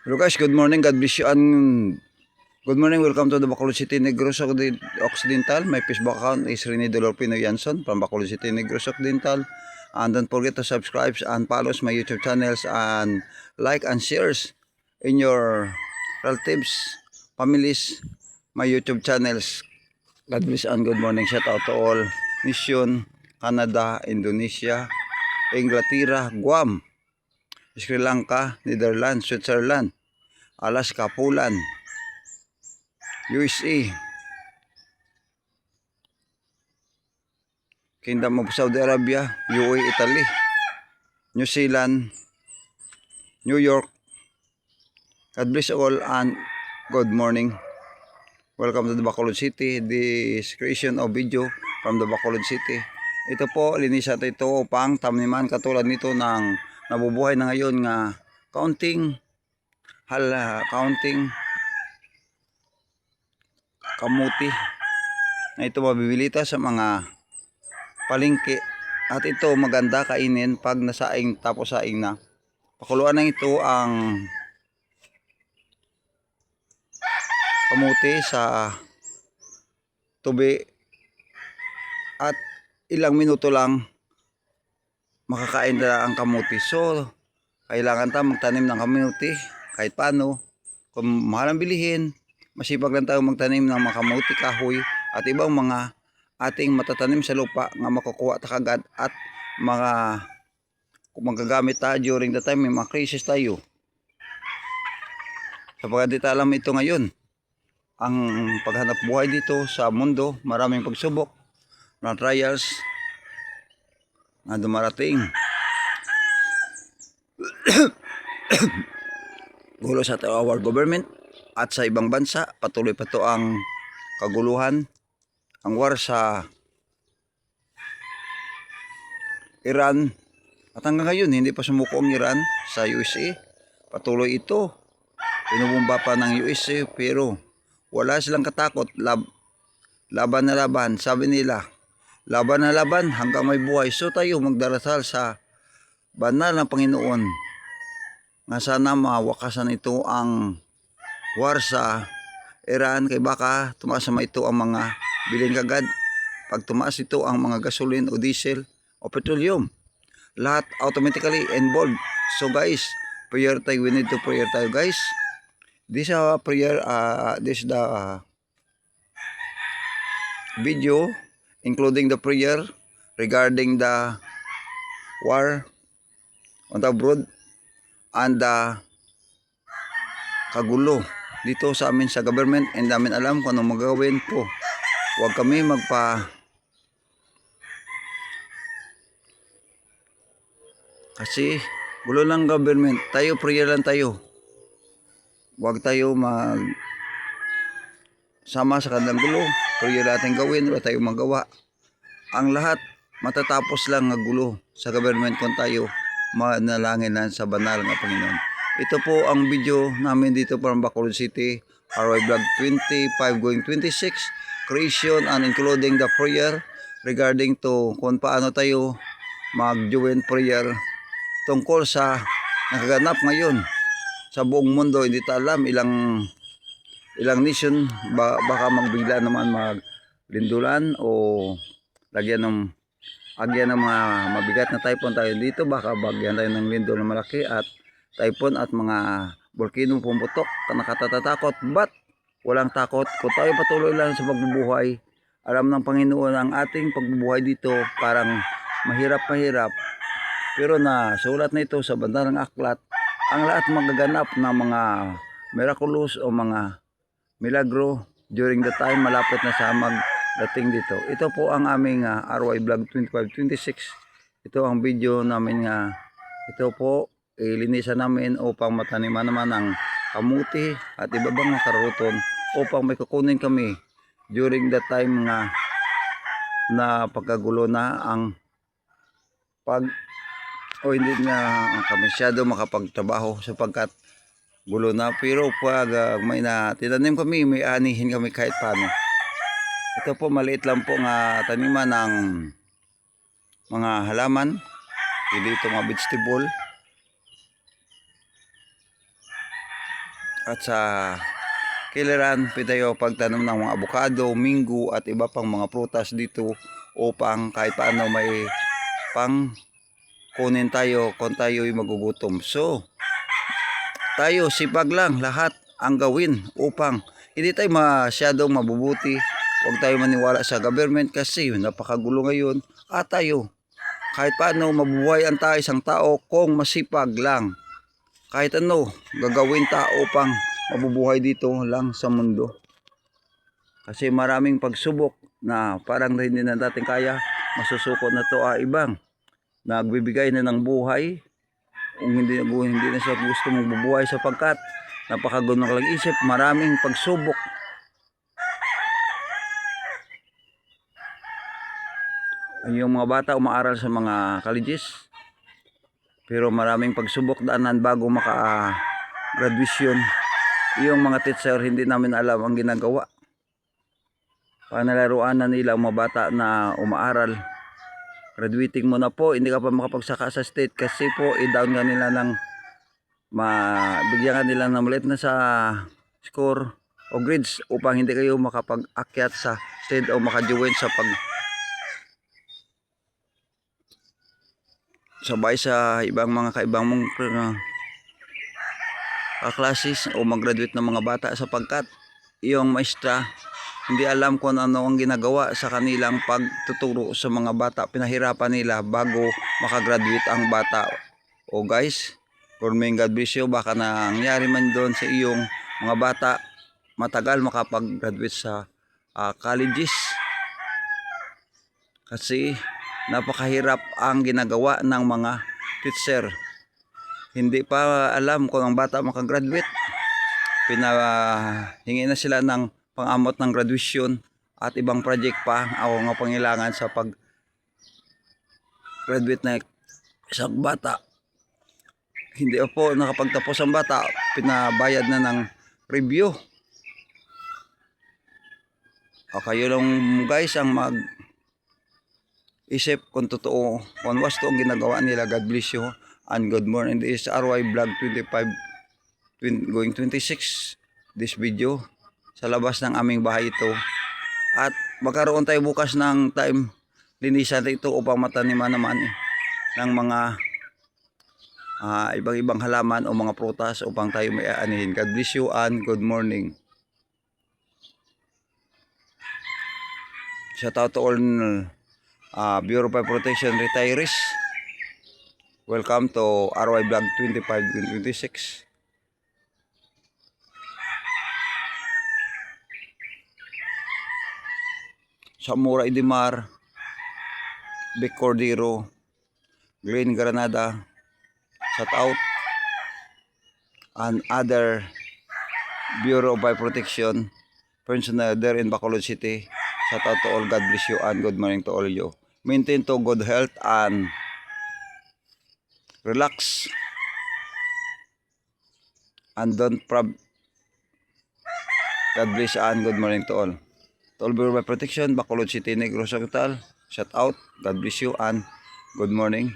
Hello guys, good morning. God bless you and good morning. Welcome to the Bacolod City, Negros Occidental. My Facebook account is Rene Dolor Pinoy Yanson from Bacolod City, Negros Occidental. And don't forget to subscribe and follow my YouTube channels and like and shares in your relatives, families, my YouTube channels. God bless and good morning. Shout out to all Mission, Canada, Indonesia, Inglaterra, Guam, Sri Lanka, Netherlands, Switzerland, Alaska, Poland, USA, Kingdom of Saudi Arabia, UAE, Italy, New Zealand, New York. God bless all and good morning. Welcome to the Bacolod City. This creation of video from the Bacolod City. Ito po, linisan ito upang taniman katulad nito ng nabubuhay na ngayon nga counting kamuti na ito mabibilita sa mga palengke at ito maganda kainin pag nasaing tapos saing na. Pakuluan na ito ang kamuti sa tubi at ilang minuto lang makakain na ang kamuti. So kailangan tayo magtanim ng kamuti kahit paano. Kung mahal ang bilihin, masipag lang tayo magtanim ng mga kamuti, kahoy at ibang mga ating matatanim sa lupa nga makukuha ta kagad at mga kung magagamit tayo during the time may mga crisis tayo. Sapagkat di tayo alam ito ngayon. Ang paghanap buhay dito sa mundo, maraming pagsubok na trials na dumarating. Gulo sa our government at sa ibang bansa, patuloy pa to ang kaguluhan, ang war sa Iran. At hanggang ngayon, hindi pa sumuko ang Iran sa USA. Patuloy ito. Pinubumba pa ng USA pero wala silang katakot. Laban na laban. Sabi nila, laban na laban hanggang may buhay. So tayo magdarasal sa banal ng Panginoon nga sana mawakasan ito ang war sa Iran kay baka tumaas naman ito ang mga bilhin kagad. Pag tumaas ito ang mga gasoline o diesel o petroleum, lahat automatically involved. So guys, prayer tayo, we need to prayer tayo guys. This prayer, this the video including the prayer regarding the war on the abroad and the kagulo dito sa amin sa government, and namin alam kung anong magagawin po. Huwag kami kasi gulo lang government. Tayo prayer lang tayo. Huwag tayo sama sa kanilang gulo. Prayer natin gawin, wala tayo magawa. Ang lahat matatapos lang ng gulo sa government kung tayo manalangin lang sa banal ng Panginoon. Ito po ang video namin dito from Bacolod City, RY Vlog 25 going 26, creation and including the prayer regarding to kung paano tayo mag-join prayer tungkol sa nakaganap ngayon sa buong mundo. Hindi ta alam ilang nation baka magbigla naman maglindulan o lagyan ng mga mabigat na typhoon tayo dito, baka bagyan tayo ng lindol na malaki at typhoon at mga volcano pumutok na nakatatakot. But walang takot kung tayo patuloy lang sa pagbubuhay. Alam ng Panginoon ang ating pagbubuhay dito parang mahirap pero na sulat na ito sa banal ng aklat ang lahat magaganap na mga miraculous o mga milagro during the time malapit na sa magdating dito. Ito po ang aming RY Vlog 2526. Ito ang video namin nga ito po ilinisan namin upang mataniman naman ang kamuti at iba bang karuton upang may kukunin kami during the time nga na pagkagulo na ang hindi na kami masyado makapagtrabaho sapagkat gulo na. Pero pag may na tinanim kami, may anihin kami kahit paano. Ito po maliit lang po nga taniman ng mga halaman, hindi ito mga vegetable. At sa kiliran, pitayo pagtanom ng mga abukado, minggu at iba pang mga prutas dito upang kahit paano may pang kunin tayo kung tayo'y magugutom. So, tayo sipag lang lahat ang gawin upang hindi tayo masyadong mabubuti. Huwag tayo maniwala sa government kasi napakagulo ngayon. At tayo, kahit paano mabubuhay ang tayo isang tao kung masipag lang. Kahit ano, gagawin ta upang mabubuhay dito lang sa mundo. Kasi maraming pagsubok na parang hindi na natin kaya, masusuko na to ibang nagbibigay na ng buhay kung hindi na siya gusto mong bubuhay sapagkat napakagulo ng lang isip, maraming pagsubok. Yung mga bata umaaral sa mga colleges pero maraming pagsubok daanan bago maka-graduation. Yung mga teacher hindi namin alam ang ginagawa. Panalaruan na nila ang mga bata na umaaral. Graduating mo na po, hindi ka pa makapagsaka sa state kasi po i-down ka nila ng bigyan ka nila ng maliit na sa score o grades upang hindi kayo makapag-akyat sa state o maka-join sa sabay sa ibang mga kaibang mong classes o mag-graduate ng mga bata sapagkat iyong maestra hindi alam kung ano ang ginagawa sa kanilang pagtuturo sa mga bata. Pinahirapan nila bago makagraduate ang bata. O guys, God bless you. Baka nangyari man doon sa iyong mga bata matagal makapag-graduate sa colleges. Kasi napakahirap ang ginagawa ng mga teacher. Hindi pa alam kung ang bata makagraduate. Pinahingi na sila ng pang-amot ng graduation at ibang project pa o nga pangailangan sa pag-graduate na isang bata. Hindi po nakapagtapos ang bata, pinabayad na ng review. O kayo lang guys ang isip kung totoo, kung wasto ang ginagawa nila. God bless you and good morning. This is RY Vlog 25 going 26 this video sa labas ng aming bahay ito. At magkaroon tayo bukas ng time linisan ito upang mataniman naman ng mga ibang halaman o mga prutas upang tayo may aanihin. God bless you and good morning. Shout out to all Bureau of Fire Protection retirees. Welcome to RY Vlog 25-26. Samura Idimar, Vic Cordero, Glen Granada, shout out, and other Bureau of Fire Protection personnel there in Bacolod City. Shout out to all. God bless you and good morning to all you. Maintain to good health and relax. And don't God bless and good morning to all. To all Bureau of Protection, Bacolod City, Negros Occidental. Shout out. God bless you and good morning.